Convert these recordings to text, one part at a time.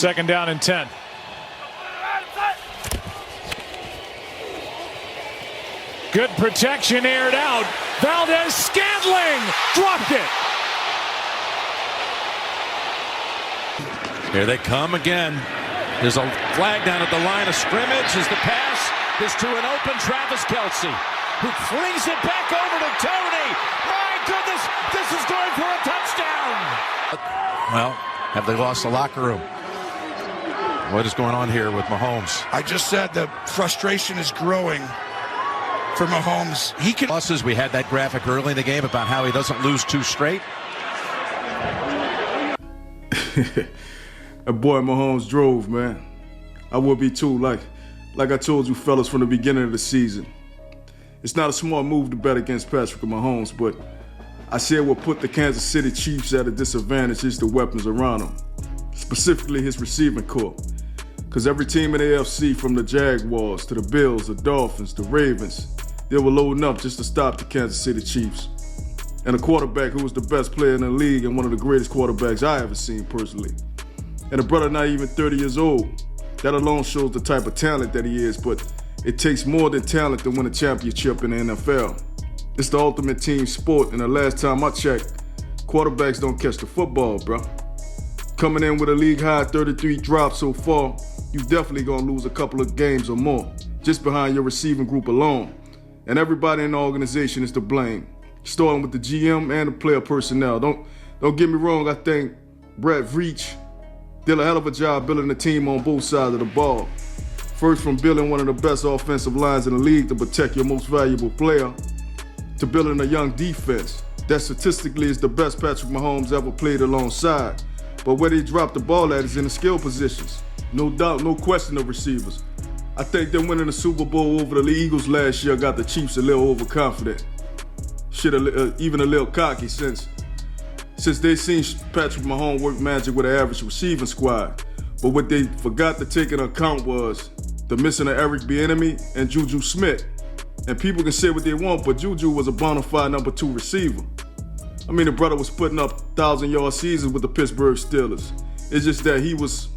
Second down and 10. Good protection, aired out. Valdez-Scantling dropped it. Here they come again. There's a flag down at the line of scrimmage as the pass is to an open Travis Kelce, who flings it back over to Tony. My goodness, this is going for a touchdown. Well, have they lost the locker room? What is going on here with Mahomes? I just said the frustration is growing for Mahomes. He can. Losses. We had that graphic early in the game about how he doesn't lose two straight. That boy Mahomes drove, man. I would be too, like I told you fellas from the beginning of the season. It's not a smart move to bet against Patrick Mahomes, but I said what put the Kansas City Chiefs at a disadvantage is the weapons around him, specifically his receiving corps. Because every team in the AFC, from the Jaguars to the Bills, the Dolphins, the Ravens, they were loading up just to stop the Kansas City Chiefs. And a quarterback who was the best player in the league and one of the greatest quarterbacks I ever seen personally. And a brother not even 30 years old. That alone shows the type of talent that he is, but it takes more than talent to win a championship in the NFL. It's the ultimate team sport, and the last time I checked, quarterbacks don't catch the football, bro. Coming in with a league-high 33 drops so far, you definitely gonna lose a couple of games or more, just behind your receiving group alone. And everybody in the organization is to blame, starting with the GM and the player personnel. Don't get me wrong, I think Brett Veach did a hell of a job building the team on both sides of the ball. First, from building one of the best offensive lines in the league to protect your most valuable player, to building a young defense that statistically is the best Patrick Mahomes ever played alongside. But where they drop the ball at is in the skill positions. No doubt, no question of receivers. I think them winning the Super Bowl over the Eagles last year got the Chiefs a little overconfident. Even a little cocky since they seen Patrick Mahomes work magic with an average receiving squad. But what they forgot to take into account was the missing of Eric Bieniemy and Juju Smith. And people can say what they want, but Juju was a bona fide number 2 receiver. I mean, the brother was putting up 1,000-yard seasons with the Pittsburgh Steelers. It's just that he was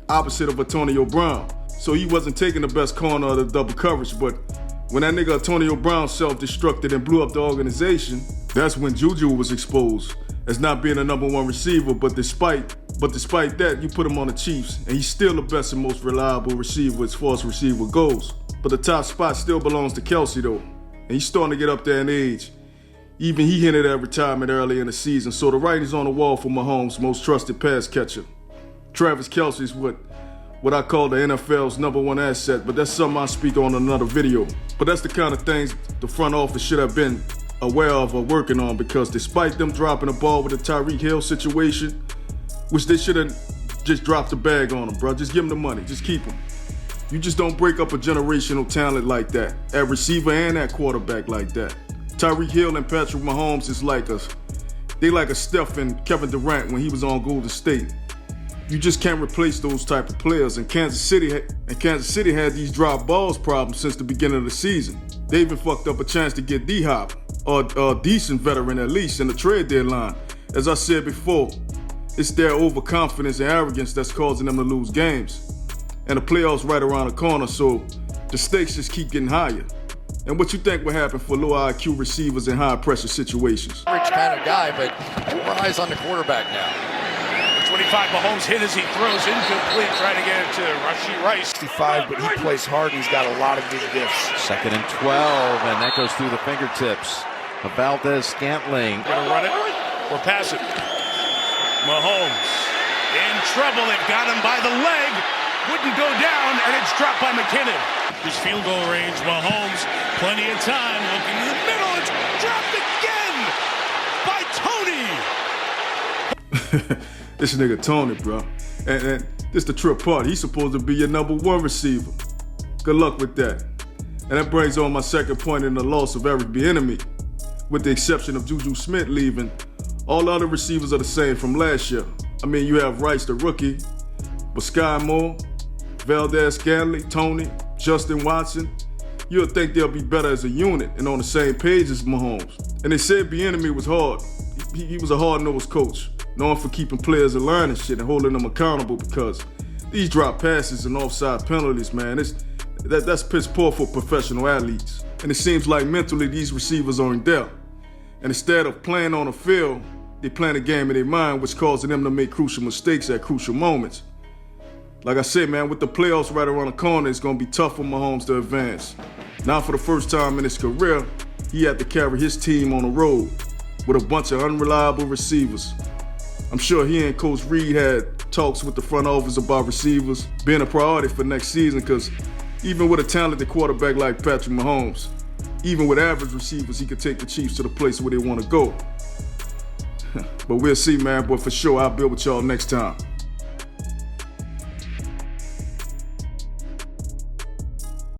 opposite of Antonio Brown. So he wasn't taking the best corner of the double coverage, but when that nigga Antonio Brown self-destructed and blew up the organization, that's when Juju was exposed as not being a number 1 receiver. But despite that, you put him on the Chiefs, and he's still the best and most reliable receiver as far as receiver goes. But the top spot still belongs to Kelce though, and he's starting to get up there in age. Even he hinted at retirement early in the season, so the writing's on the wall for Mahomes' most trusted pass catcher. Travis Kelce's what I call the NFL's number 1 asset, but that's something I'll speak on in another video. But that's the kind of things the front office should have been aware of or working on, because despite them dropping the ball with the Tyreek Hill situation, which they should have just dropped the bag on him, bro. Just give him the money, just keep him. You just don't break up a generational talent like that, at receiver and at quarterback like that. Tyreek Hill and Patrick Mahomes is like a Steph and Kevin Durant when he was on Golden State. You just can't replace those type of players. And Kansas City had these drop balls problems since the beginning of the season. They even fucked up a chance to get D-Hop, or a decent veteran at least, in the trade deadline. As I said before, it's their overconfidence and arrogance that's causing them to lose games. And the playoffs right around the corner, so the stakes just keep getting higher. And what you think will happen for low IQ receivers in high pressure situations? Rich kind of guy, but more eyes on the quarterback now. 25, Mahomes hit as he throws, incomplete, trying to get it to Rashee Rice. 65, but he plays hard and he's got a lot of good diffs. Second and 12, and that goes through the fingertips of Valdez-Scantling. Gonna run it or pass it. Mahomes in trouble. They've got him by the leg. Wouldn't go down, and it's dropped by McKinnon. His field goal range, Mahomes, plenty of time, looking in the middle. It's dropped again by Tony. This nigga Tony, bro. And this the trip part. He's supposed to be your number 1 receiver. Good luck with that. And that brings on my second point in the loss of Eric Bieniemy. With the exception of Juju Smith leaving, all the other receivers are the same from last year. I mean, you have Rice, the rookie, but Sky Moore, Valdez-Scantling, Tony, Justin Watson. You'll think they'll be better as a unit and on the same page as Mahomes. And they said Bieniemy was hard. He was a hard-nosed coach, known for keeping players in line and shit and holding them accountable, because These drop passes and offside penalties, man, that's piss poor for professional athletes. And it seems like mentally these receivers are in doubt. And instead of playing on the field, they playing a game in their mind, which causes them to make crucial mistakes at crucial moments. Like I said, man, with the playoffs right around the corner, it's going to be tough for Mahomes to advance. Now, for the first time in his career, he had to carry his team on the road with a bunch of unreliable receivers. I'm sure he and Coach Reed had talks with the front office about receivers being a priority for next season, because even with a talented quarterback like Patrick Mahomes, even with average receivers, he could take the Chiefs to the place where they want to go. But we'll see, man. But for sure, I'll be with y'all next time.